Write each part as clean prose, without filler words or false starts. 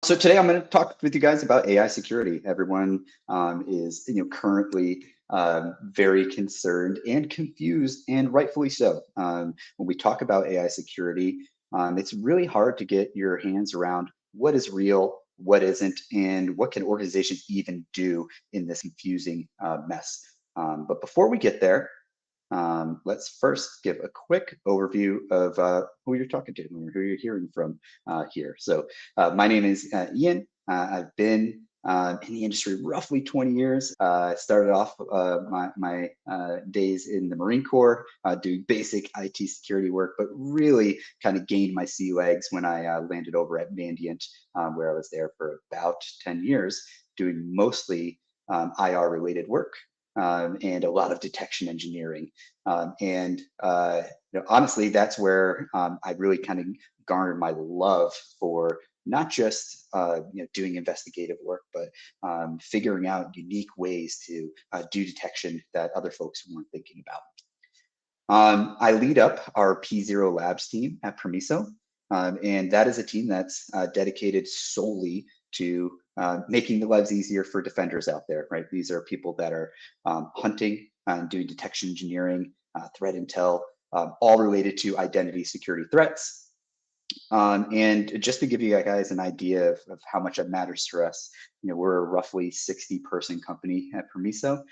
So today I'm going to talk with you guys about AI security. Everyone is, currently very concerned and confused, and rightfully so. When we talk about AI security, it's really hard to get your hands around what is real, what isn't, and what can organizations even do in this confusing mess. But before we get there, let's first give a quick overview of who you're talking to or who you're hearing from here. So my name is Ian. I've been in the industry roughly 20 years. I started off my days in the Marine Corps doing basic IT security work, but really kind of gained my sea legs when I landed over at Mandiant, where I was there for about 10 years, doing mostly IR related work and a lot of detection engineering. Honestly, that's where I really kind of garnered my love for not just doing investigative work, but figuring out unique ways to do detection that other folks weren't thinking about. I lead up our P0 Labs team at Permiso, and that is a team that's dedicated solely to making the lives easier for defenders out there, right? These are people that are hunting and doing detection engineering, threat intel, all related to identity security threats. And just to give you guys an idea of how much it matters to us, we're a roughly 60-person company at Permiso.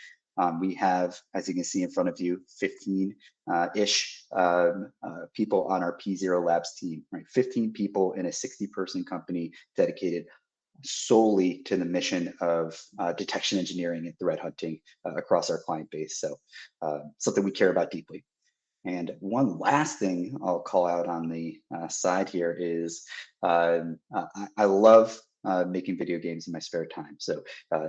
We have, as you can see in front of you, 15-ish people on our P0 Labs team, right? 15 people in a 60-person company dedicated solely to the mission of detection engineering and threat hunting across our client base. So something we care about deeply. And one last thing I'll call out on the side here is I love making video games in my spare time. So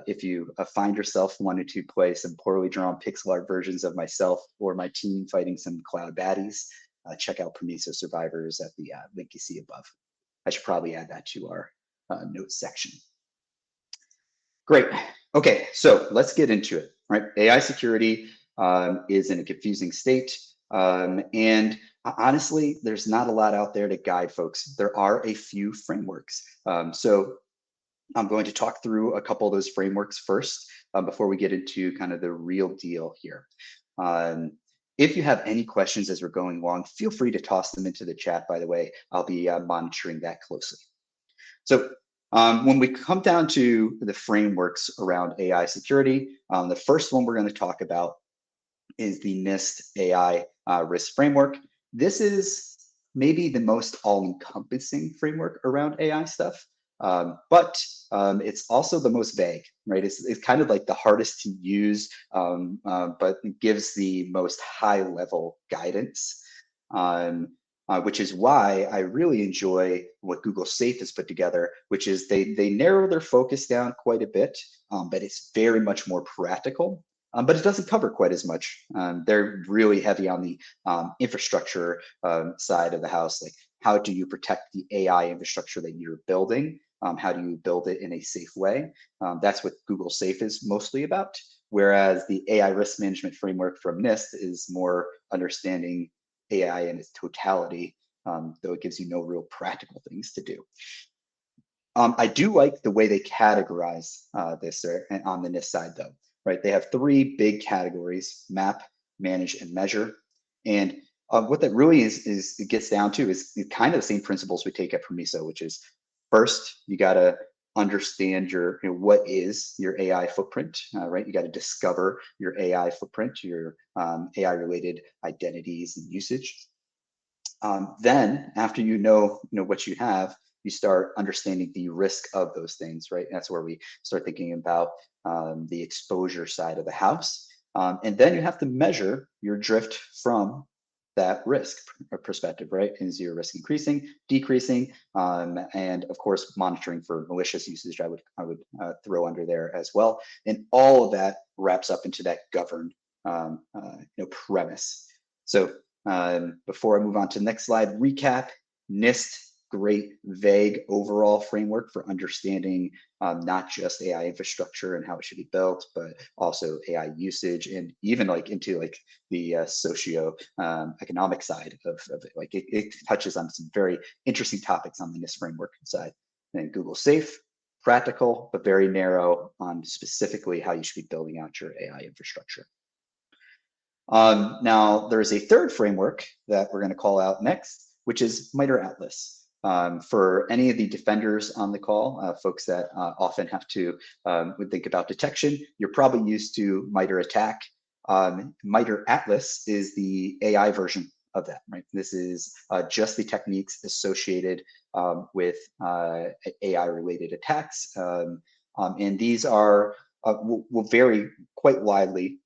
if you find yourself wanting to play some poorly drawn pixel art versions of myself or my team fighting some cloud baddies, check out Permiso Survivors at the link you see above. I should probably add that to our notes section. Great. Okay, so let's get into it. Right, AI security is in a confusing state. And honestly, there's not a lot out there to guide folks. There are a few frameworks. So I'm going to talk through a couple of those frameworks first before we get into kind of the real deal here. If you have any questions as we're going along, feel free to toss them into the chat, by the way. I'll be monitoring that closely. So when we come down to the frameworks around AI security, the first one we're going to talk about is the NIST AI risk framework. This is maybe the most all-encompassing framework around AI stuff, but it's also the most vague, right? It's kind of like the hardest to use, but it gives the most high-level guidance, which is why I really enjoy what Google Safe has put together, which is they narrow their focus down quite a bit, but it's very much more practical. But it doesn't cover quite as much. They're really heavy on the infrastructure side of the house. Like, how do you protect the AI infrastructure that you're building? How do you build it in a safe way? That's what Google Safe is mostly about. Whereas the AI risk management framework from NIST is more understanding AI in its totality, though it gives you no real practical things to do. I do like the way they categorize this on the NIST side, though. Right, they have three big categories: map, manage, and measure. And what that really is it gets down to is kind of the same principles we take at Permiso, which is first, you got to understand what is your AI footprint, right? You got to discover your AI footprint, your AI related identities and usage. Then after you know what you have, you start understanding the risk of those things, right? That's where we start thinking about the exposure side of the house. And then you have to measure your drift from that risk perspective, right? Is your risk increasing, decreasing, and of course, monitoring for malicious usage, I would throw under there as well. And all of that wraps up into that governed premise. So before I move on to the next slide, recap: NIST, great vague overall framework for understanding not just AI infrastructure and how it should be built, but also AI usage, and even like into like the socio economic side of it. Like it touches on some very interesting topics on the NIST framework side. And Google Safe, practical, but very narrow on specifically how you should be building out your AI infrastructure. Now, there's a third framework that we're going to call out next, which is MITRE Atlas. For any of the defenders on the call, folks that often have to would think about detection, you're probably used to MITRE ATT&CK. MITRE Atlas is the AI version of that, right? This is just the techniques associated with AI-related attacks, and these are will vary quite widely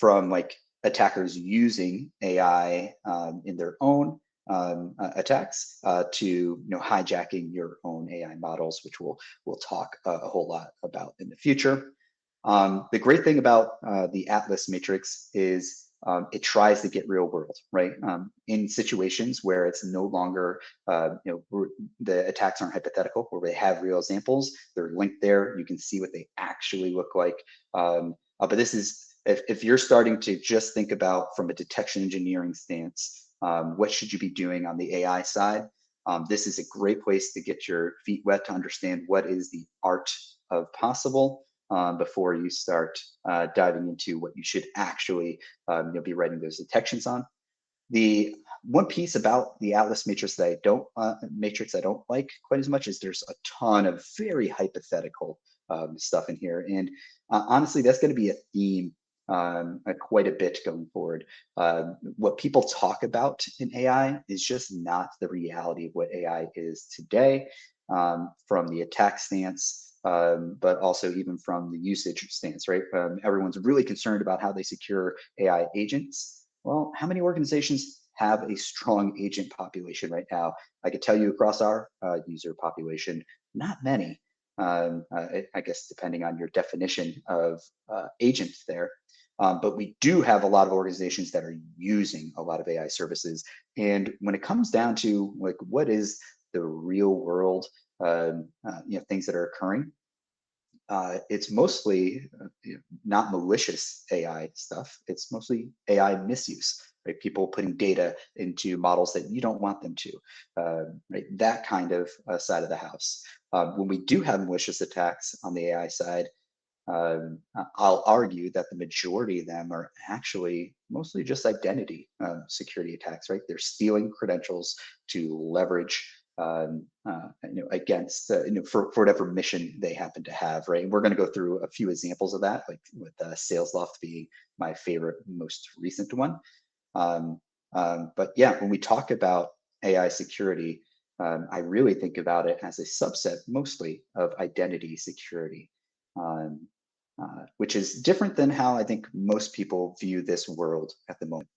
from like attackers using AI in their own attacks to hijacking your own AI models, which we'll talk a whole lot about in the future. The great thing about the Atlas matrix is it tries to get real world, right? In situations where it's no longer, the attacks aren't hypothetical, where they have real examples, they're linked there. You can see what they actually look like. But this is, if you're starting to just think about from a detection engineering stance, what should you be doing on the AI side? This is a great place to get your feet wet to understand what is the art of possible before you start diving into what you should actually be writing those detections on. The one piece about the Atlas matrix that I don't like quite as much is there's a ton of very hypothetical stuff in here, and honestly, that's going to be a theme quite a bit going forward. What people talk about in AI is just not the reality of what AI is today, from the attack stance, but also even from the usage stance, right? Everyone's really concerned about how they secure AI agents. Well, how many organizations have a strong agent population right now? I could tell you across our user population, not many. I guess depending on your definition of agent there. But we do have a lot of organizations that are using a lot of AI services. And when it comes down to like what is the real world, things that are occurring, it's mostly not malicious AI stuff. It's mostly AI misuse, right? People putting data into models that you don't want them to, right? That kind of side of the house. When we do have malicious attacks on the AI side, I'll argue that the majority of them are actually mostly just identity security attacks, right? They're stealing credentials to leverage against for whatever mission they happen to have, right? And we're going to go through a few examples of that, like with SalesLoft being my favorite, most recent one. But yeah, when we talk about AI security, I really think about it as a subset mostly of identity security. Which is different than how I think most people view this world at the moment.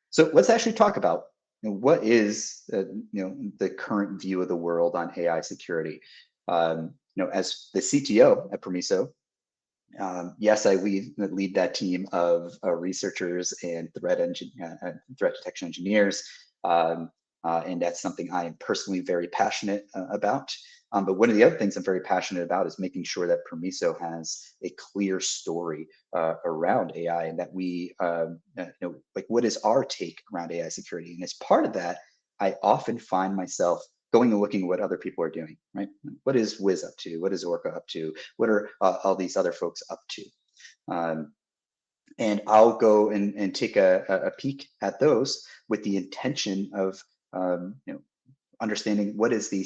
So let's actually talk about what is the current view of the world on AI security. As the CTO at Permiso, yes, I lead that team of researchers and threat detection engineers, and that's something I am personally very passionate about. But one of the other things I'm very passionate about is making sure that Permiso has a clear story around AI, and that we, like, what is our take around AI security? And as part of that, I often find myself going and looking at what other people are doing, right? What is Wiz up to? What is Orca up to? What are all these other folks up to? And I'll go and take a peek at those with the intention of understanding what is the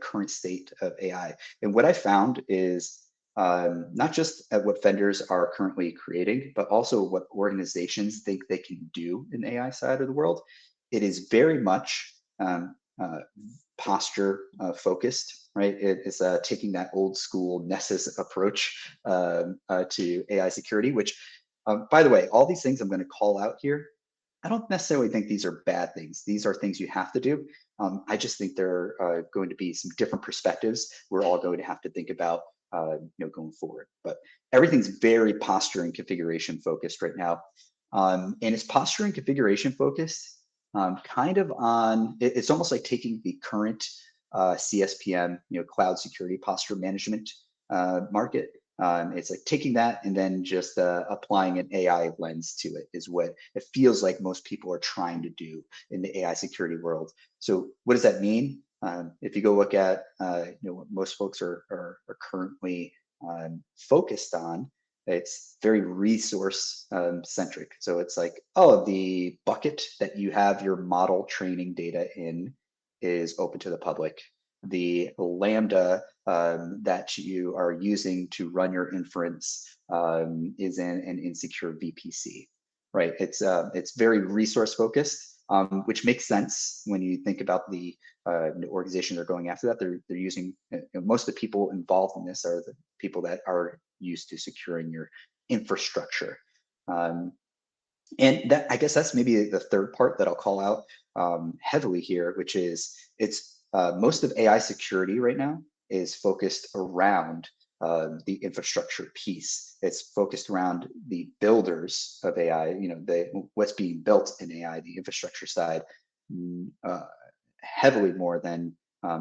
current state of AI. And what I found is not just at what vendors are currently creating, but also what organizations think they can do in the AI side of the world. It is very much posture focused, right? It is taking that old school Nessus approach to AI security, which, by the way, all these things I'm going to call out here, I don't necessarily think these are bad things. These are things you have to do. I just think there are going to be some different perspectives we're all going to have to think about going forward. But everything's very posture and configuration focused right now. And it's posture and configuration focused kind of on, it's almost like taking the current CSPM, cloud security posture management market. It's like taking that and then just applying an AI lens to it is what it feels like most people are trying to do in the AI security world. So what does that mean? If you go look at what most folks are currently focused on, it's very resource centric. So it's like, oh, the bucket that you have your model training data in is open to the public. The Lambda that you are using to run your inference is in an insecure VPC, right? It's very resource focused, which makes sense when you think about the organizations are going after that. They're using most of the people involved in this are the people that are used to securing your infrastructure. Um, and that, I guess that's maybe the third part that I'll call out heavily here, which is it's most of AI security right now is focused around the infrastructure piece. It's focused around the builders of AI, what's being built in AI, the infrastructure side, mm, uh, heavily more than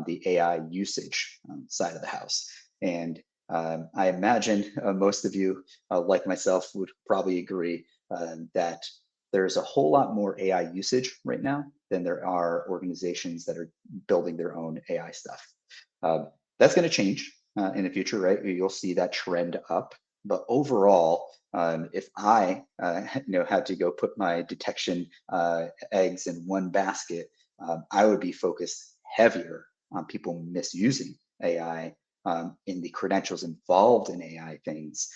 the AI usage side of the house. And I imagine most of you, like myself, would probably agree that there's a whole lot more AI usage right now than there are organizations that are building their own AI stuff. That's going to change in the future, right? You'll see that trend up. But overall, if I had to go put my detection eggs in one basket, I would be focused heavier on people misusing AI in the credentials involved in AI things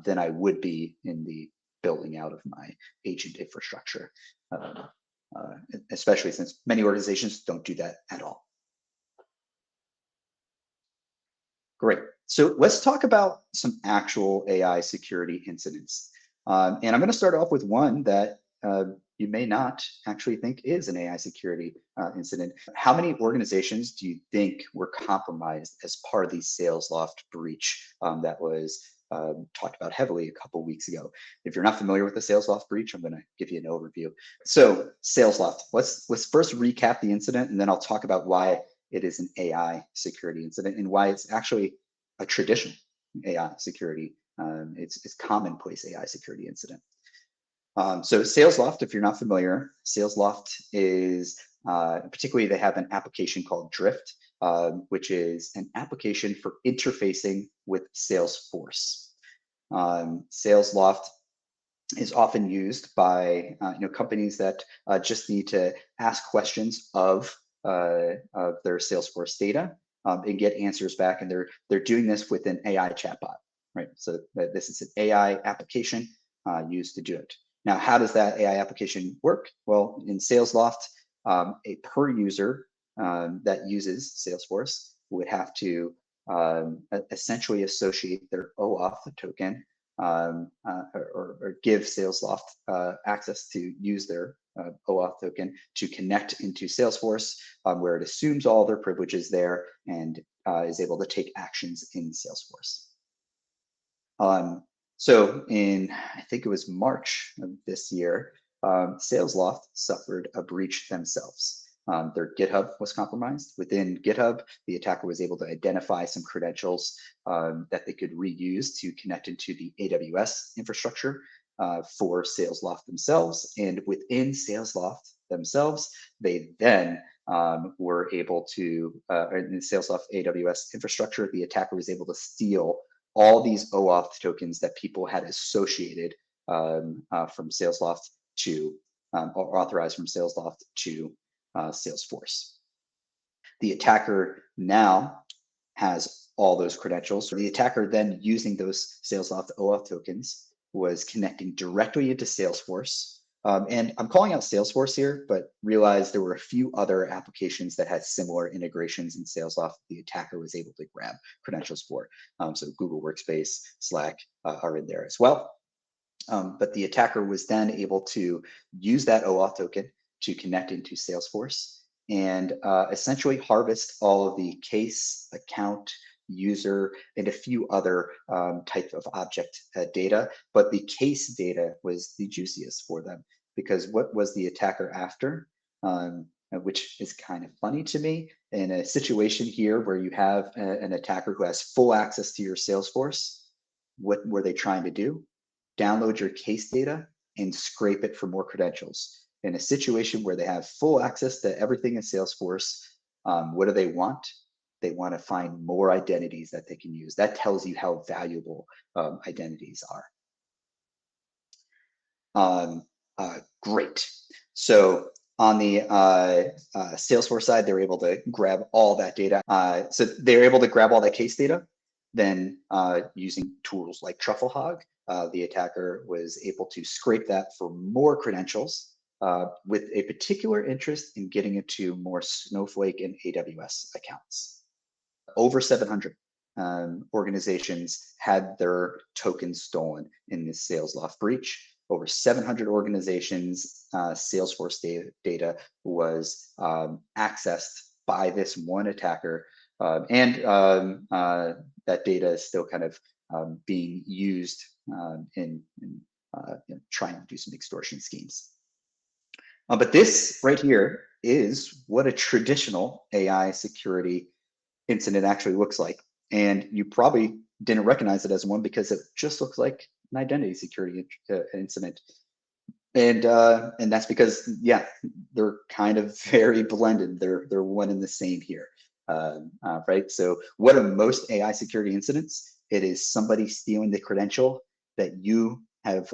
than I would be in the building out of my agent infrastructure, uh, uh, especially since many organizations don't do that at all. Great. So let's talk about some actual AI security incidents. And I'm going to start off with one that you may not actually think is an AI security incident. How many organizations do you think were compromised as part of the SalesLoft breach that was talked about heavily a couple weeks ago? If you're not familiar with the SalesLoft breach, I'm going to give you an overview. So SalesLoft, let's first recap the incident, and then I'll talk about why it is an AI security incident and why it's actually a traditional AI security. It's commonplace AI security incident. So SalesLoft, if you're not familiar, SalesLoft is particularly they have an application called Drift, which is an application for interfacing with Salesforce. SalesLoft is often used by companies that just need to ask questions of their Salesforce data and get answers back, and they're doing this with an AI chatbot, right? So this is an AI application used to do it. Now, how does that AI application work? Well, in SalesLoft, a per user that uses Salesforce would have to essentially associate their OAuth token or give SalesLoft access to use their OAuth token to connect into Salesforce, where it assumes all their privileges there and is able to take actions in Salesforce. So in, I think it was March of this year, SalesLoft suffered a breach themselves. Their GitHub was compromised. Within GitHub, the attacker was able to identify some credentials that they could reuse to connect into the AWS infrastructure for SalesLoft themselves. And within SalesLoft themselves, they then were able to, in SalesLoft AWS infrastructure, the attacker was able to steal all these OAuth tokens that people had associated from SalesLoft to, or authorized from SalesLoft to Salesforce. The attacker now has all those credentials. The attacker then using those SalesLoft OAuth tokens was connecting directly into Salesforce. And I'm calling out Salesforce here, but realize there were a few other applications that had similar integrations in SalesLoft the attacker was able to grab credentials for. So Google Workspace, Slack are in there as well. But the attacker was then able to use that OAuth token to connect into Salesforce and essentially harvest all of the case, account, user, and a few other type of object data. But the case data was the juiciest for them because what was the attacker after? Which is kind of funny to me in a situation here where you have an attacker who has full access to your Salesforce. What were they trying to do? Download your case data and scrape it for more credentials. In a situation where they have full access to everything in Salesforce, What do they want? They want to find more identities that they can use. That tells you how valuable identities are. Great. So on the Salesforce side, they're able to grab all that data. So they're able to grab all that case data. Then using tools like TruffleHog, the attacker was able to scrape that for more credentials with a particular interest in getting it to more Snowflake and AWS accounts. Over 700 organizations had their tokens stolen in this Salesloft breach. Over 700 organizations, Salesforce data was accessed by this one attacker. That data is still kind of being used in trying to do some extortion schemes. But this right here is what a traditional AI security incident actually looks like. And you probably didn't recognize it as one because it just looks like an identity security incident. And that's because, yeah, they're kind of very blended. They're one and the same here, right? So what are most AI security incidents? It is somebody stealing the credential that you have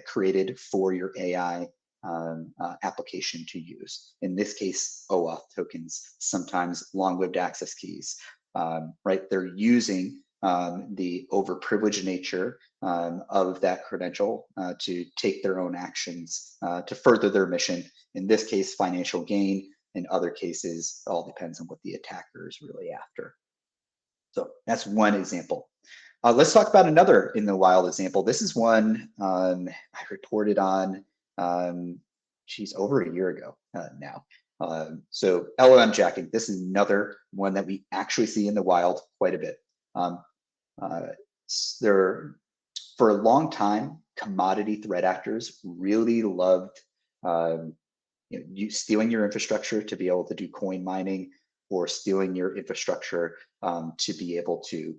created for your AI application to use. In this case, OAuth tokens, sometimes long-lived access keys, right? They're using the overprivileged nature of that credential to take their own actions to further their mission. In this case, financial gain. In other cases, it all depends on what the attacker is really after. So that's one example. Let's talk about another in the wild example. This is one I reported on, geez, over a year ago now. So LLM jacking, this is another one that we actually see in the wild quite a bit. For a long time, commodity threat actors really loved you stealing your infrastructure to be able to do coin mining, or stealing your infrastructure to be able to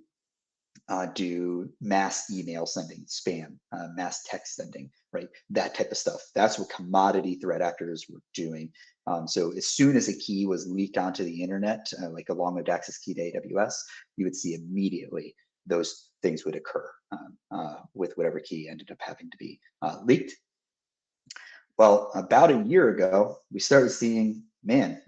do mass email sending, spam, mass text sending, right? That type of stuff. That's what commodity threat actors were doing. So as soon as a key was leaked onto the internet, like a long-lived access key to AWS, you would see immediately those things would occur with whatever key ended up having to be leaked. Well, about a year ago, we started seeing, man,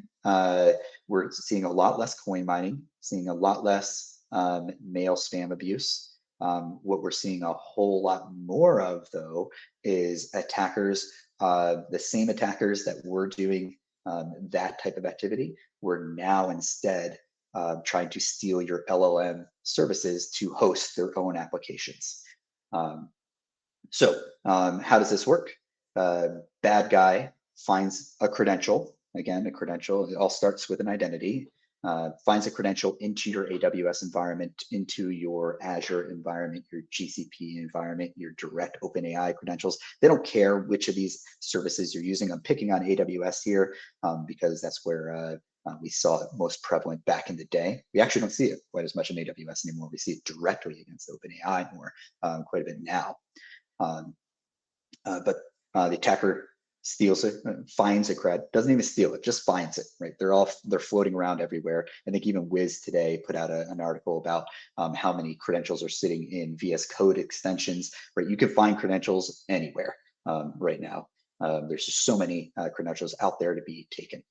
we're seeing a lot less coin mining, seeing a lot less mail spam abuse. What we're seeing a whole lot more of, though, is attackers, the same attackers that were doing that type of activity, were now instead trying to steal your LLM services to host their own applications. How does this work? Bad guy finds a credential. Again, a credential, it all starts with an identity. Finds a credential into your AWS environment, into your Azure environment, your GCP environment, your direct OpenAI credentials. They don't care which of these services you're using. I'm picking on AWS here because that's where we saw it most prevalent back in the day. We actually don't see it quite as much in AWS anymore. We see it directly against OpenAI more, quite a bit now. But the attacker steals it, finds a cred, doesn't even steal it, just finds it, right? They're floating around everywhere. I think even Wiz today put out an article about how many credentials are sitting in VS Code extensions, right? You can find credentials anywhere right now. There's just so many credentials out there to be taken.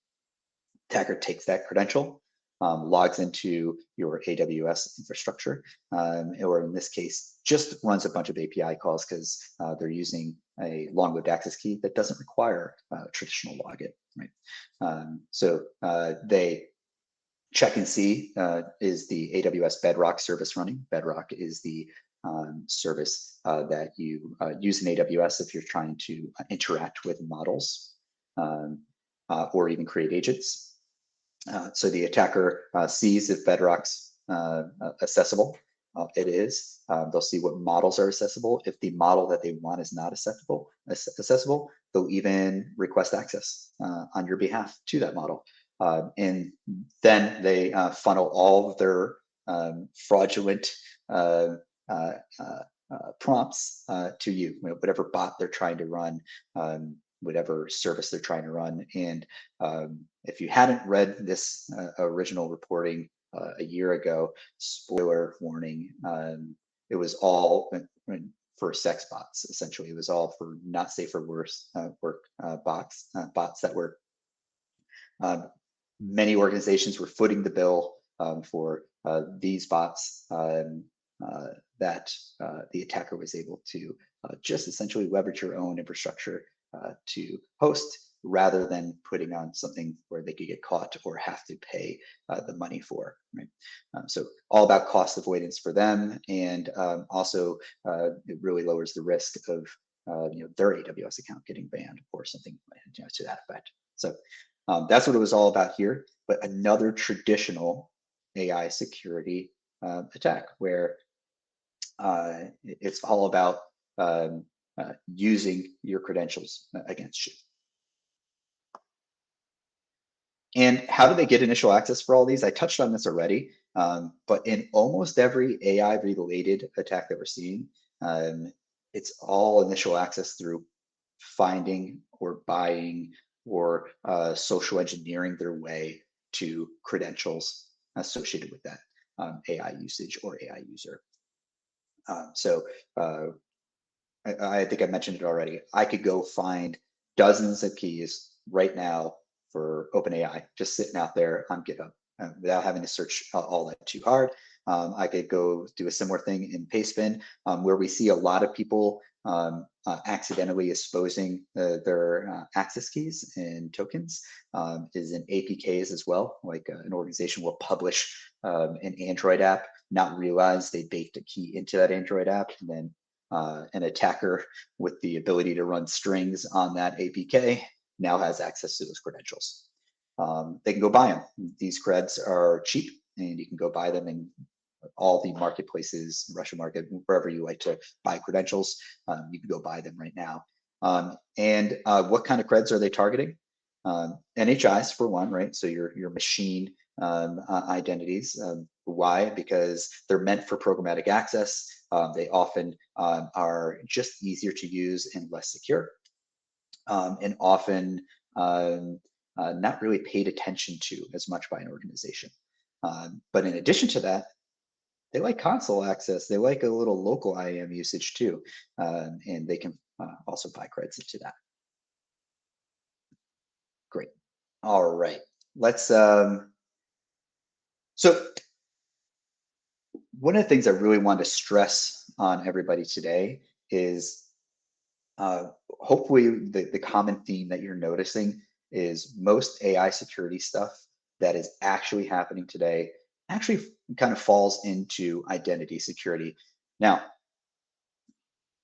Attacker takes that credential, logs into your AWS infrastructure, or in this case, just runs a bunch of API calls because they're using a long-lived access key that doesn't require traditional login, right? They check and see, is the AWS Bedrock service running? Bedrock is the service that you use in AWS if you're trying to interact with models or even create agents. So the attacker sees if Bedrock's accessible. It is. They'll see what models are accessible. If the model that they want is not accessible, they'll even request access on your behalf to that model. And then they funnel all of their fraudulent prompts to you, whatever bot they're trying to run. whatever service they're trying to run. And if you hadn't read this original reporting a year ago, spoiler warning, it was all for sex bots. Essentially, it was all for not safe for work bots that were many organizations were footing the bill for these bots that the attacker was able to just essentially leverage your own infrastructure to host rather than putting on something where they could get caught or have to pay the money for. Right? So all about cost avoidance for them, and also it really lowers the risk of their AWS account getting banned or something to that effect. So that's what it was all about here. But another traditional AI security attack where it's all about using your credentials against you. And how do they get initial access for all these? I touched on this already, but in almost every AI related attack that we're seeing, it's all initial access through finding or buying or social engineering their way to credentials associated with that AI usage or AI user. So I think I mentioned it already. I could go find dozens of keys right now for OpenAI just sitting out there on GitHub without having to search all that too hard. I could go do a similar thing in Pastebin, where we see a lot of people accidentally exposing their access keys and tokens is in APKs as well. Like an organization will publish an Android app, not realize they baked a key into that Android app, and then an attacker with the ability to run strings on that APK now has access to those credentials. They can go buy them. These creds are cheap, and you can go buy them in all the marketplaces, Russian market, wherever you like to buy credentials. You can go buy them right now. And what kind of creds are they targeting? NHIs for one, right? So your machine identities. Why? Because they're meant for programmatic access. They often are just easier to use and less secure, and often not really paid attention to as much by an organization. But in addition to that, they like console access. They like a little local IAM usage too, and they can also buy credits into that. Great. All right. Let's. So one of the things I really want to stress on everybody today is hopefully the common theme that you're noticing is most AI security stuff that is actually happening today actually kind of falls into identity security. Now,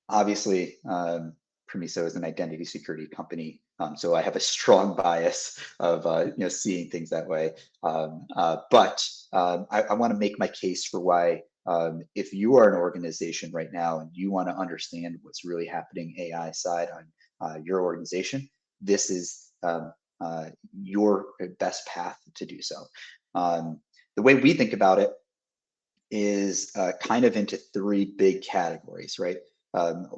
obviously, Permiso is an identity security company, so I have a strong bias of seeing things that way. But I want to make my case for why, if you are an organization right now and you want to understand what's really happening AI side on your organization, this is your best path to do so. The way we think about it is kind of into three big categories, right?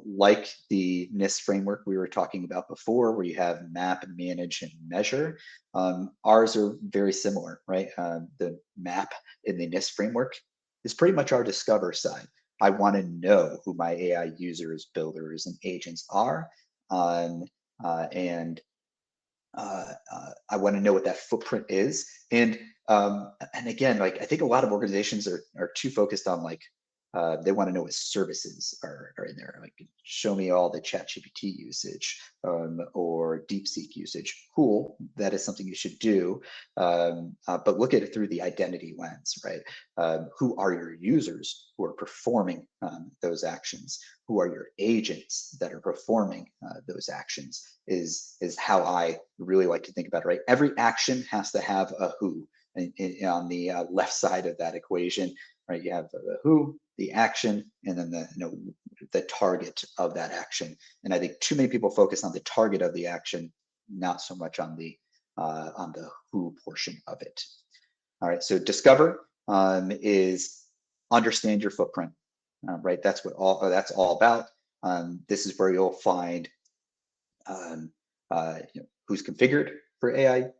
Like the NIST framework we were talking about before, where you have map, manage, and measure. Ours are very similar, right? The map in the NIST framework is pretty much our discover side. I want to know who my AI users, builders, and agents are, and I want to know what that footprint is. And again, like I think a lot of organizations are too focused on like they want to know what services are in there. Like show me all the ChatGPT usage or DeepSeek usage. Cool, that is something you should do. But look at it through the identity lens, right? Who are your users who are performing those actions? Who are your agents that are performing those actions? Is how I really like to think about it, right? Every action has to have a who. On the left side of that equation, right? You have the who, the action, and then the target of that action. And I think too many people focus on the target of the action, not so much on the who portion of it. All right. So discover is understand your footprint, right? That's what that's all about. This is where you'll find who's configured for AI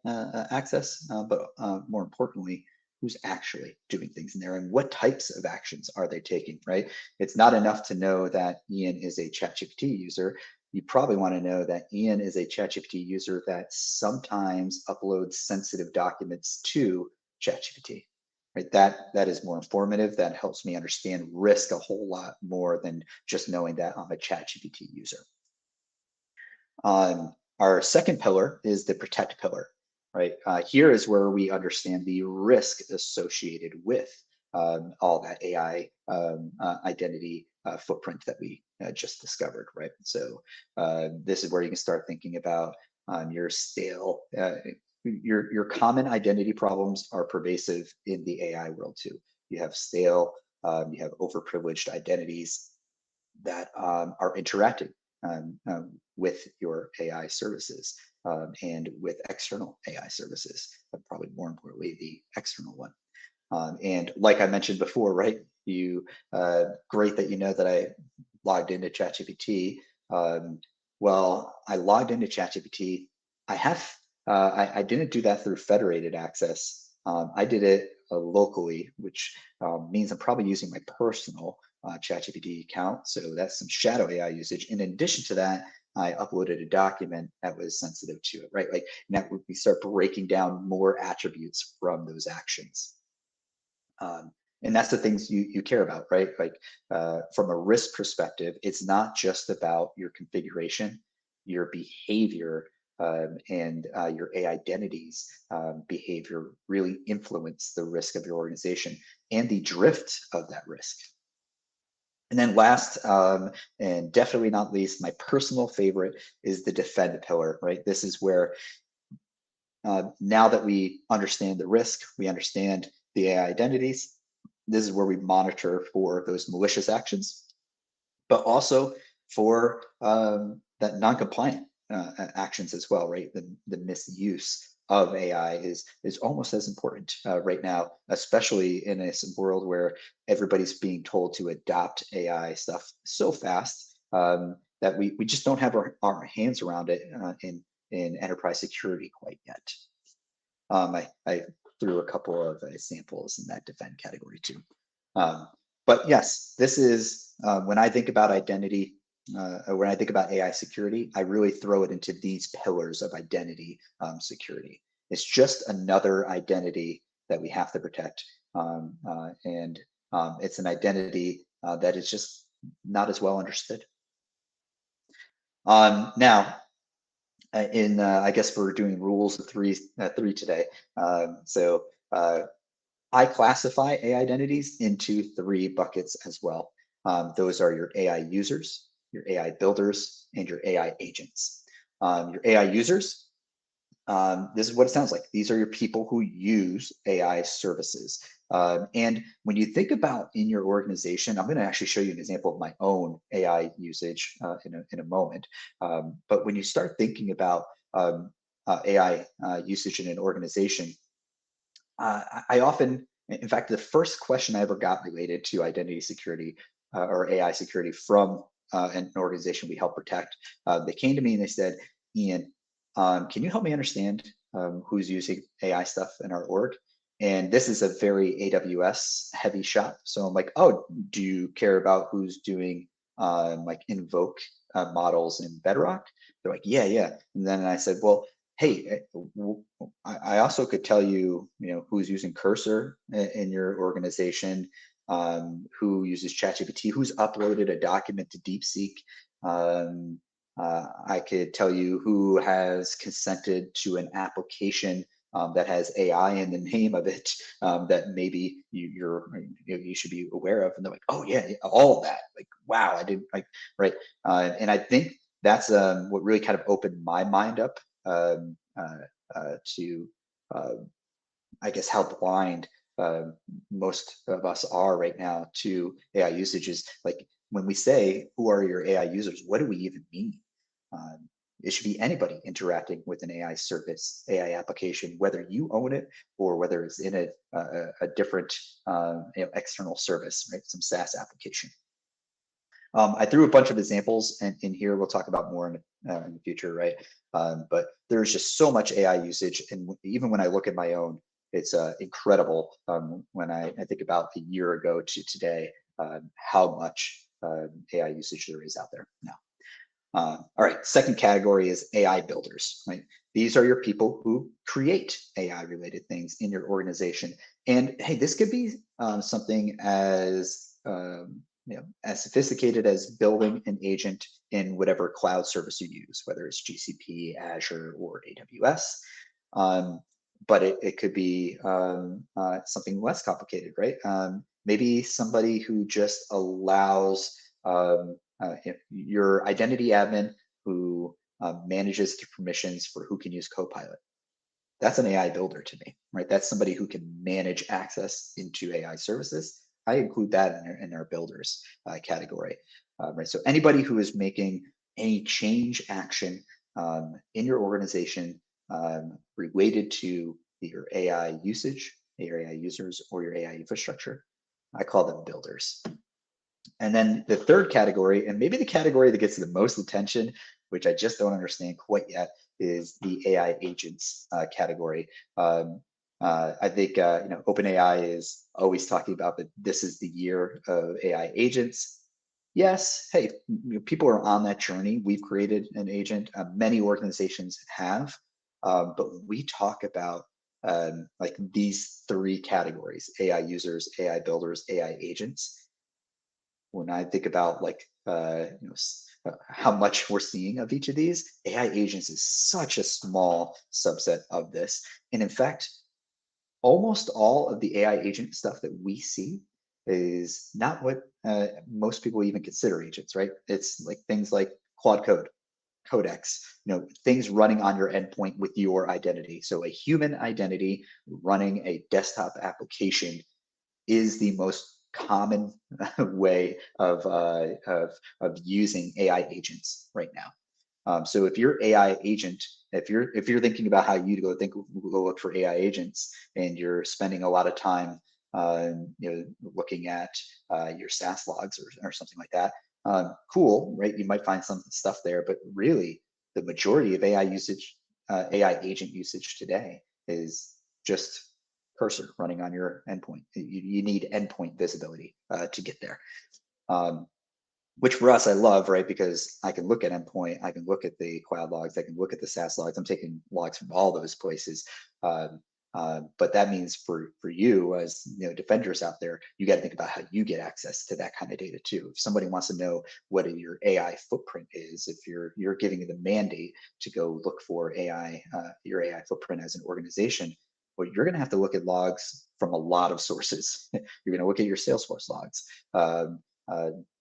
access, but more importantly, who's actually doing things in there and what types of actions are they taking, right? It's not enough to know that Ian is a ChatGPT user. You probably want to know that Ian is a ChatGPT user that sometimes uploads sensitive documents to ChatGPT, right? That is more informative. That helps me understand risk a whole lot more than just knowing that I'm a ChatGPT user. Our second pillar is the protect pillar, right? Here is where we understand the risk associated with all that AI identity footprint that we just discovered, right? So this is where you can start thinking about your stale, your common identity problems are pervasive in the AI world too. You have stale, you have overprivileged identities that are interacting with your AI services and with external AI services, but probably more importantly, the external one. And like I mentioned before, right? Great that you know that I logged into ChatGPT. Well, I logged into ChatGPT. I didn't do that through federated access. I did it locally, which means I'm probably using my personal ChatGPT account. So that's some shadow AI usage. In addition to that, I uploaded a document that was sensitive to it, right? Like now we start breaking down more attributes from those actions. And that's the things you care about, right? Like from a risk perspective, it's not just about your configuration, your behavior, and your AI identities behavior really influence the risk of your organization and the drift of that risk. And then last, and definitely not least, my personal favorite is the defend pillar, right? This is where now that we understand the risk, we understand the AI identities, this is where we monitor for those malicious actions, but also for that non-compliant actions as well, right? The misuse of AI is almost as important right now, especially in a world where everybody's being told to adopt AI stuff so fast that we just don't have our hands around it in enterprise security quite yet. I threw a couple of examples in that defend category too. But yes, this is when I think about identity, when I think about AI security, I really throw it into these pillars of identity security. It's just another identity that we have to protect. And it's an identity that is just not as well understood. Now, I guess we're doing rules of three today. So I classify AI identities into three buckets as well. Those are your AI users, your AI builders, and your AI agents. Your AI users, this is what it sounds like. These are your people who use AI services. And when you think about in your organization, I'm going to actually show you an example of my own AI usage in a moment. But when you start thinking about AI usage in an organization, I often, in fact, the first question I ever got related to identity security or AI security from an organization we help protect, they came to me and they said, Ian, can you help me understand who's using AI stuff in our org? And this is a very AWS heavy shop. So I'm like, oh, do you care about who's doing like invoke models in Bedrock? They're like, yeah. And then I said, well, hey, I also could tell you, who's using Cursor in your organization, who uses ChatGPT, who's uploaded a document to DeepSeek. I could tell you who has consented to an application that has AI in the name of it that maybe you should be aware of. And they're like, oh yeah, all of that. Like, wow, I didn't like, right. And I think that's what really kind of opened my mind up to, I guess, how blind most of us are right now to AI usage. Is like when we say, who are your AI users, what do we even mean? It should be anybody interacting with an AI service, AI application, whether you own it or whether it's in a different external service, right? Some SaaS application. I threw a bunch of examples in here. We'll talk about more in the future, right? But there's just so much AI usage, and even when I look at my own, it's incredible when I think about a year ago to today, how much AI usage there is out there now. All right, second category is AI builders, right? These are your people who create AI related things in your organization. And hey, this could be something as as sophisticated as building an agent in whatever cloud service you use, whether it's GCP, Azure, or AWS. But it could be something less complicated, right? Maybe somebody who just allows your identity admin who manages the permissions for who can use Copilot. That's an AI builder to me, right? That's somebody who can manage access into AI services. I include that in our builders category, right? So anybody who is making any change action in your organization related to your AI usage, your AI users, or your AI infrastructure, I call them builders. And then the third category, and maybe the category that gets the most attention, which I just don't understand quite yet, is the AI agents category. I think OpenAI is always talking about that this is the year of AI agents. Yes, hey, people are on that journey. We've created an agent. Many organizations have, but when we talk about like these three categories: AI users, AI builders, AI agents. When I think about like how much we're seeing of each of these, AI agents is such a small subset of this. And in fact, almost all of the AI agent stuff that we see is not what most people even consider agents, right? It's like things like Claude Code, Codex, things running on your endpoint with your identity. So a human identity running a desktop application is the most common way of using AI agents right now. So if your AI agent, if you're thinking about how you go look for AI agents, and you're spending a lot of time, looking at your SaaS logs or something like that, cool, right? You might find some stuff there, but really, the majority of AI usage, AI agent usage today is just cursor running on your endpoint. You need endpoint visibility to get there. Which for us, I love, right? Because I can look at endpoint, I can look at the cloud logs, I can look at the SaaS logs. I'm taking logs from all those places. But that means for you as defenders out there, you got to think about how you get access to that kind of data too. If somebody wants to know what your AI footprint is, if you're giving the mandate to go look for your AI footprint as an organization, well, you're going to have to look at logs from a lot of sources. You're going to look at your Salesforce logs.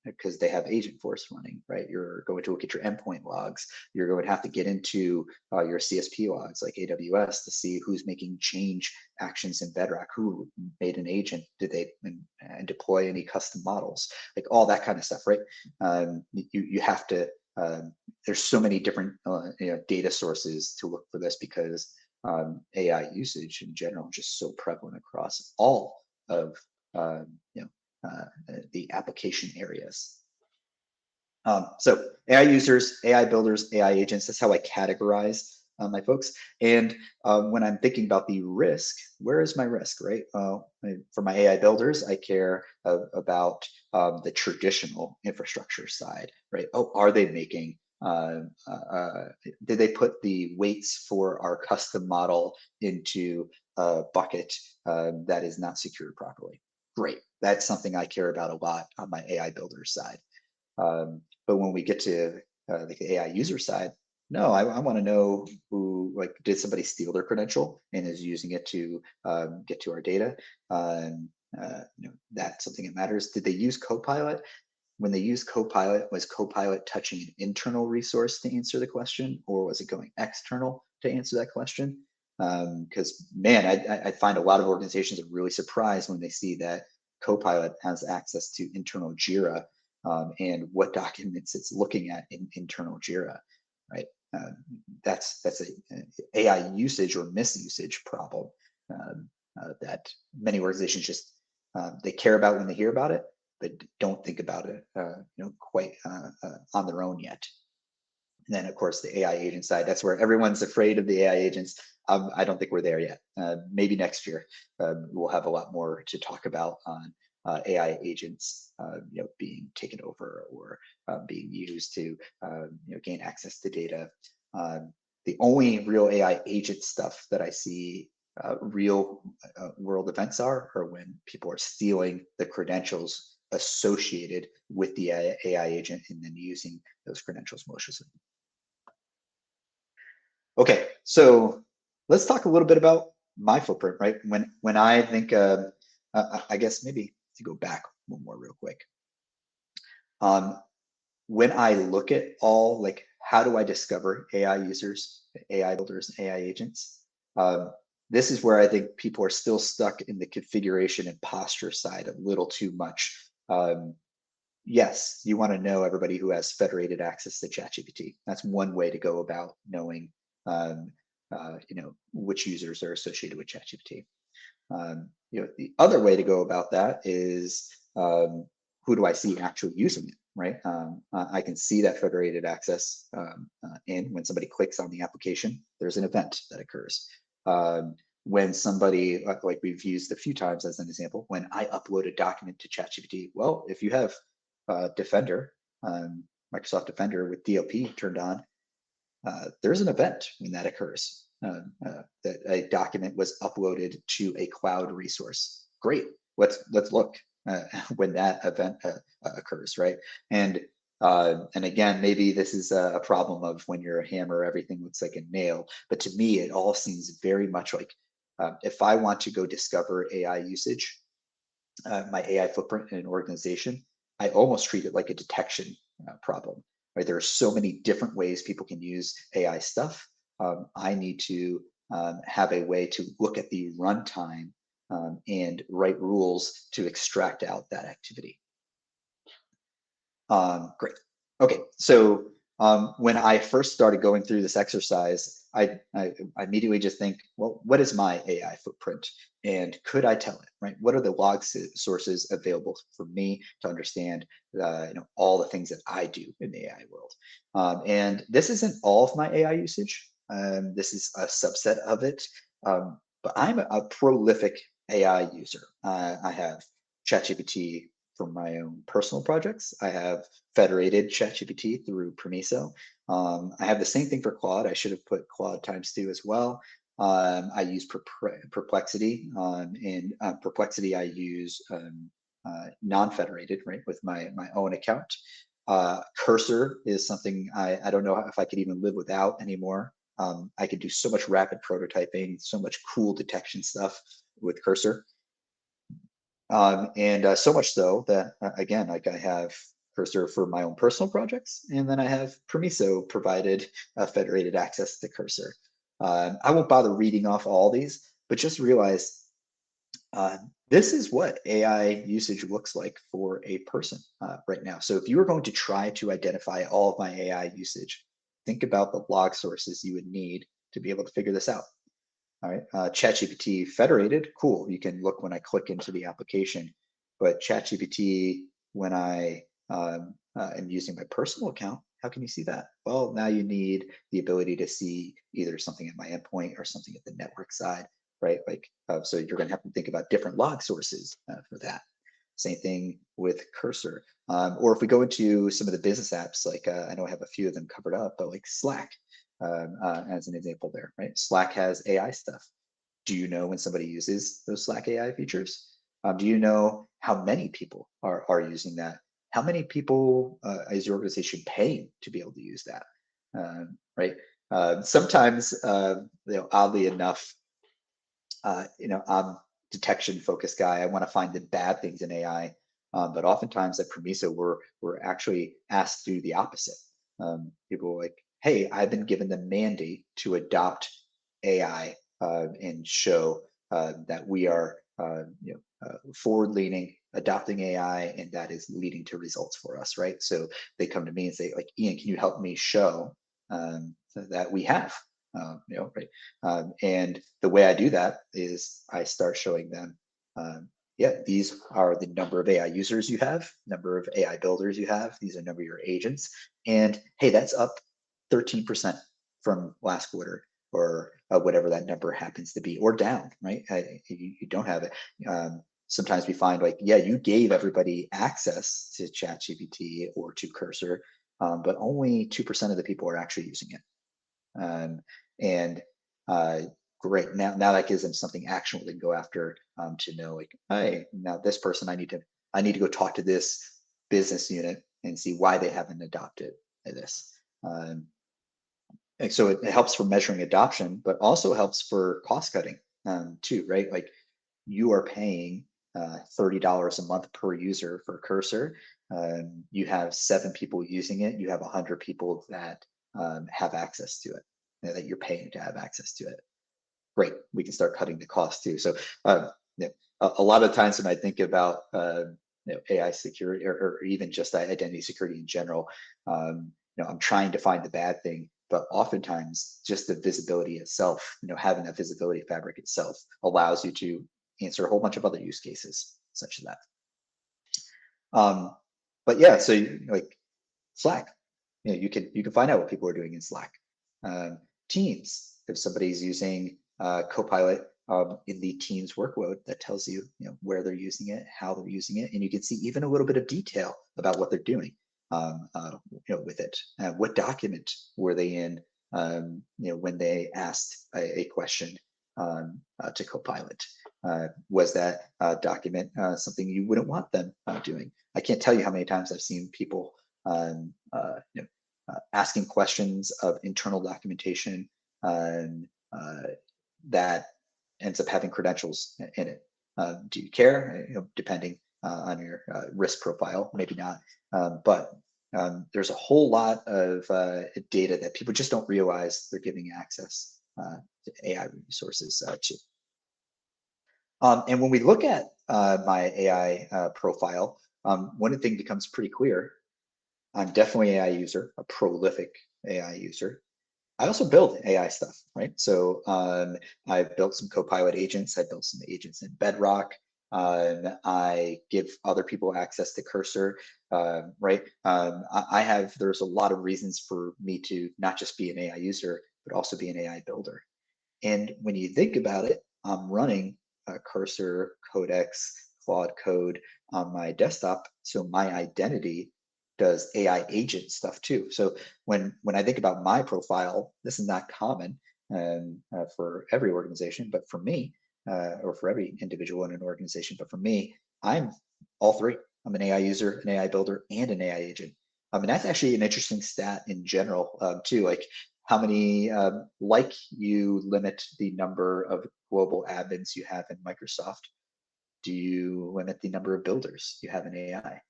Because they have Agentforce running, right? You're going to look at your endpoint logs. You're going to have to get into your CSP logs like AWS to see who's making change actions in Bedrock, who made an agent, did they and deploy any custom models, like all that kind of stuff, right? You have to. There's so many different data sources to look for this because AI usage in general is just so prevalent across all of the application areas. So AI users, AI builders, AI agents, that's how I categorize my folks. And when I'm thinking about the risk, where is my risk, right? For my AI builders, I care about the traditional infrastructure side, right? Oh, are they making, did they put the weights for our custom model into a bucket that is not secured properly? Great. That's something I care about a lot on my AI builder side. But when we get to the AI user side, no, I want to know who, like, did somebody steal their credential and is using it to get to our data? That's something that matters. Did they use Copilot? When they used Copilot, was Copilot touching an internal resource to answer the question, or was it going external to answer that question? Because man, I find a lot of organizations are really surprised when they see that Copilot has access to internal Jira and what documents it's looking at in internal Jira, right? That's a AI usage or misusage problem that many organizations just they care about when they hear about it, but don't think about it quite on their own yet. And then, of course, the AI agent side, that's where everyone's afraid of the AI agents. I don't think we're there yet. Maybe next year we'll have a lot more to talk about on AI agents, being taken over or being used to, gain access to data. The only real AI agent stuff that I see real world events are when people are stealing the credentials associated with the AI agent and then using those credentials maliciously. Okay, so let's talk a little bit about my footprint, right? When I think, I guess maybe to go back one more real quick. When I look at all, like, how do I discover AI users, AI builders, AI agents? This is where I think people are still stuck in the configuration and posture side a little too much. Yes, you want to know everybody who has federated access to ChatGPT. That's one way to go about knowing, which users are associated with ChatGPT. The other way to go about that is, who do I see actually using it, right? I can see that federated access, and when somebody clicks on the application, there's an event that occurs. When somebody, like we've used a few times as an example, when I upload a document to ChatGPT, well, if you have Defender, Microsoft Defender with DLP turned on, there's an event when that occurs, that a document was uploaded to a cloud resource. Great, let's look when that event occurs, right? And again, maybe this is a problem of when you're a hammer, everything looks like a nail. But to me, it all seems very much like, if I want to go discover AI usage, my AI footprint in an organization, I almost treat it like a detection problem. Right? There are so many different ways people can use AI stuff. I need to have a way to look at the runtime and write rules to extract out that activity. Great. Okay, so when I first started going through this exercise, I immediately just think, well, what is my AI footprint? And could I tell it, right? What are the log sources available for me to understand all the things that I do in the AI world? And this isn't all of my AI usage. This is a subset of it. But I'm a prolific AI user. I have ChatGPT for my own personal projects. I have federated ChatGPT through Permiso. I have the same thing for Claude. I should have put Claude ×2 as well. I use Perplexity. In Perplexity, I use non-federated, right, with my own account. Cursor is something I don't know if I could even live without anymore. I could do so much rapid prototyping, so much cool detection stuff with Cursor. And so much so that, again, like I have Cursor for my own personal projects, and then I have Permiso provided federated access to Cursor. I won't bother reading off all these, but just realize this is what AI usage looks like for a person right now. So if you were going to try to identify all of my AI usage, think about the log sources you would need to be able to figure this out. All right, ChatGPT federated, cool. You can look when I click into the application, but ChatGPT, when I am using my personal account, how can you see that? Well, now you need the ability to see either something at my endpoint or something at the network side, right? Like, so you're going to have to think about different log sources for that. Same thing with Cursor. Or if we go into some of the business apps, like I know I have a few of them covered up, but like Slack, as an example there, right? Slack has AI stuff. Do you know when somebody uses those Slack AI features? Do you know how many people are using that? How many people is your organization paying to be able to use that? Right? Sometimes, oddly enough, I'm detection focused guy. I want to find the bad things in AI, but oftentimes at Permiso, we're actually asked to do the opposite. People are like, hey, I've been given the mandate to adopt AI and show that we are forward-leaning, adopting AI, and that is leading to results for us, right? So they come to me and say, like, Ian, can you help me show that we have, right? And the way I do that is I start showing them, yeah, these are the number of AI users you have, number of AI builders you have, these are number of your agents, and hey, that's up 13% from last quarter, or whatever that number happens to be, or down, right? You don't have it. Sometimes we find like, yeah, you gave everybody access to ChatGPT or to Cursor, but only 2% of the people are actually using it. And great, now that gives them something actionable they can go after, to know like, hey, now this person, I need to go talk to this business unit and see why they haven't adopted this. And so it helps for measuring adoption, but also helps for cost cutting, too, right? Like, you are paying $30 a month per user for Cursor. You have 7 people using it. You have 100 people that have access to it, that you're paying to have access to it. Great, we can start cutting the cost too. So a lot of times when I think about AI security, or even just identity security in general, I'm trying to find the bad thing, but oftentimes just the visibility itself, having that visibility fabric itself allows you to answer a whole bunch of other use cases such as that. But yeah, so like Slack, you can find out what people are doing in Slack. Teams, if somebody's using Copilot in the Teams workload, that tells you, where they're using it, how they're using it, and you can see even a little bit of detail about what they're doing with it. What document were they in, when they asked a question to Copilot? Was that document something you wouldn't want them doing? I can't tell you how many times I've seen people asking questions of internal documentation that ends up having credentials in it. Do you care? Depending on your risk profile, maybe not. But there's a whole lot of data that people just don't realize they're giving access to AI resources to. And when we look at my AI profile, one thing becomes pretty clear. I'm definitely an AI user, a prolific AI user. I also build AI stuff, right? So I've built some Copilot agents. I built some agents in Bedrock. I give other people access to Cursor, right? There's a lot of reasons for me to not just be an AI user, but also be an AI builder. And when you think about it, I'm running Cursor, Codex, Claude Code on my desktop. So my identity does AI agent stuff too. So when I think about my profile, this is not common for every organization, but for me, or for every individual in an organization, but for me, I'm all three. I'm an AI user, an AI builder, and an AI agent. And that's actually an interesting stat in general too. Like, how many, like you limit the number of global admins you have in Microsoft, do you limit the number of builders you have in AI?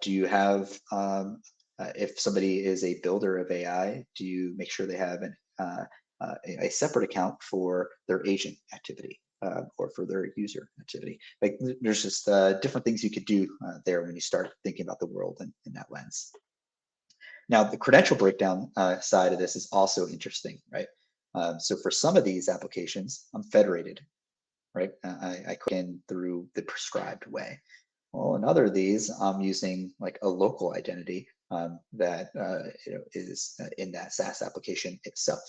Do you have, if somebody is a builder of AI, do you make sure they have a separate account for their agent activity or for their user activity? Like, there's just different things you could do there when you start thinking about the world in that lens. Now, the credential breakdown side of this is also interesting, right? So for some of these applications, I'm federated, right? I click in through the prescribed way. Well, in other of these, I'm using like a local identity that is in that SaaS application itself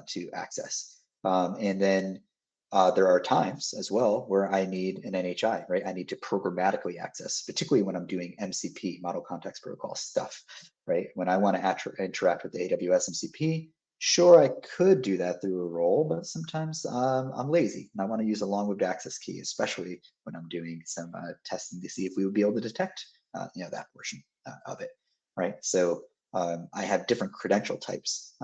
to access. And then there are times as well where I need an NHI, right? I need to programmatically access, particularly when I'm doing MCP, Model Context Protocol stuff, right? When I want to interact with the AWS MCP, sure, I could do that through a role, but sometimes I'm lazy and I want to use a long-lived access key, especially when I'm doing some testing to see if we would be able to detect that portion of it, right? So I have different credential types,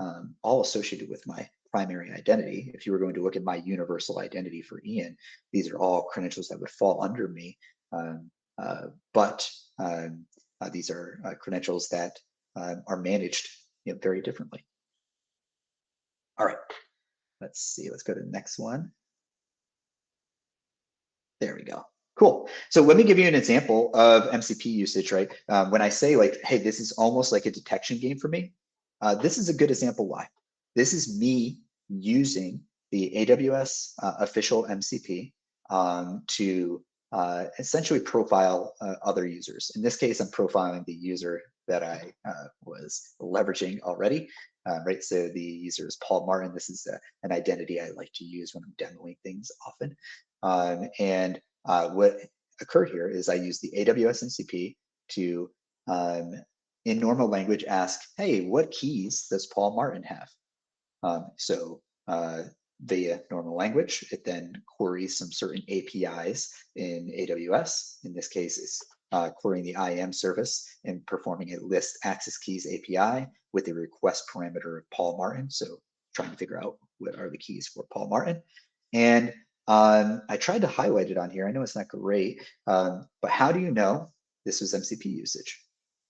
all associated with my primary identity. If you were going to look at my universal identity for Ian, these are all credentials that would fall under me, but these are credentials that are managed very differently. All right, let's see, let's go to the next one. There we go. Cool. So let me give you an example of MCP usage, right? When I say like, hey, this is almost like a detection game for me, this is a good example why. This is me using the AWS official MCP to essentially profile other users. In this case, I'm profiling the user that I was leveraging already. Right, so the user is Paul Martin. This is an identity I like to use when I'm demoing things often. And what occurred here is I used the AWS MCP to, in normal language, ask, hey, what keys does Paul Martin have? So via normal language, it then queries some certain APIs in AWS. In this case, it's querying the IAM service and performing a list access keys API with the request parameter of Paul Martin. So trying to figure out what are the keys for Paul Martin. And I tried to highlight it on here. I know it's not great, but how do you know this was MCP usage?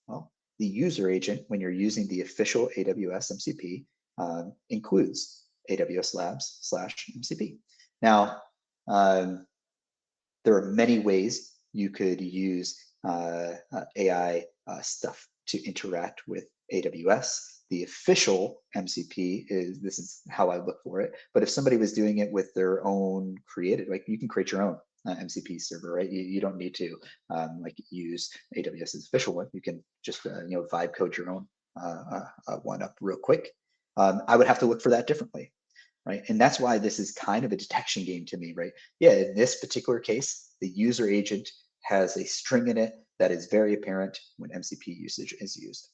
Well, the user agent, when you're using the official AWS MCP, includes AWS Labs/MCP. Now, there are many ways you could use AI stuff to interact with AWS. The official MCP this is how I look for it. But if somebody was doing it with their own created, like you can create your own MCP server, right? You don't need to like use AWS's official one. You can just vibe code your own one up real quick. I would have to look for that differently, right? And that's why this is kind of a detection game to me, right? Yeah, in this particular case, the user agent has a string in it that is very apparent when MCP usage is used.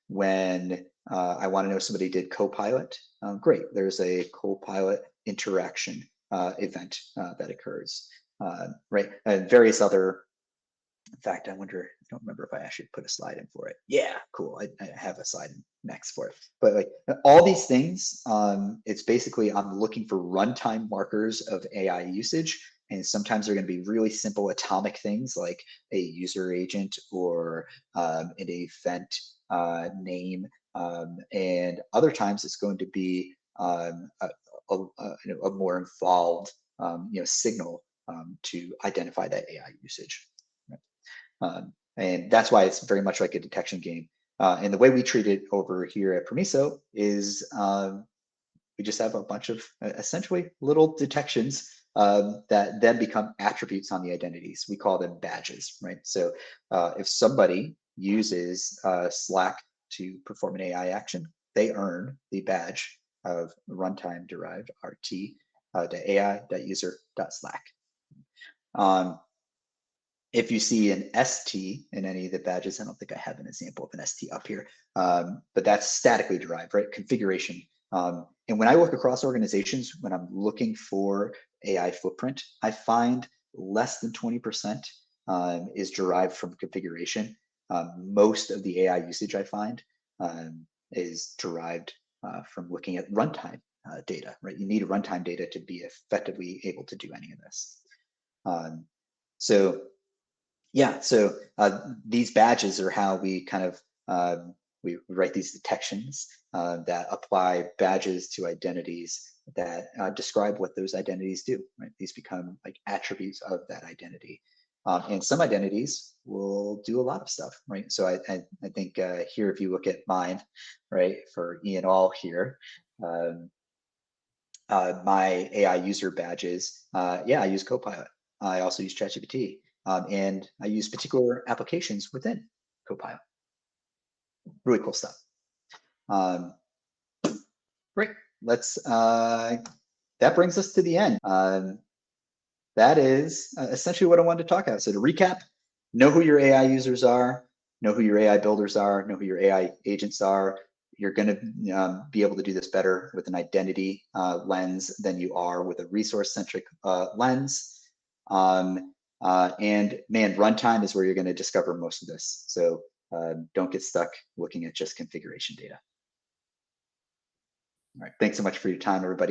When I want to know somebody did Copilot, great, there's a Copilot interaction event that occurs, right? And various other, in fact, I don't remember if I actually put a slide in for it. Yeah, cool. I have a slide next for it. But like all these things, it's basically I'm looking for runtime markers of AI usage. And sometimes they're going to be really simple atomic things like a user agent or an event name. And other times it's going to be a more involved signal to identify that AI usage. And that's why it's very much like a detection game. And the way we treat it over here at Permiso is we just have a bunch of essentially little detections that then become attributes on the identities. We call them badges, right? So if somebody uses Slack to perform an AI action, they earn the badge of runtime derived RT .ai.user.slack. If you see an ST in any of the badges, I don't think I have an example of an ST up here, but that's statically derived, right? Configuration. And when I look across organizations, when I'm looking for AI footprint, I find less than 20% is derived from configuration. Most of the AI usage I find is derived from looking at runtime data, right? You need runtime data to be effectively able to do any of this. So these badges are how we kind of we write these detections that apply badges to identities that describe what those identities do, right? These become like attributes of that identity. And some identities will do a lot of stuff, right? So I think here, if you look at mine, right, for Ian All here, my AI user badges, I use Copilot. I also use ChatGPT. And I use particular applications within Copilot. Really cool stuff. Great. That brings us to the end. That is essentially what I wanted to talk about. So to recap, know who your AI users are, know who your AI builders are, know who your AI agents are. You're going to be able to do this better with an identity lens than you are with a resource-centric lens. And man, runtime is where you're going to discover most of this. So don't get stuck looking at just configuration data. All right, thanks so much for your time, everybody.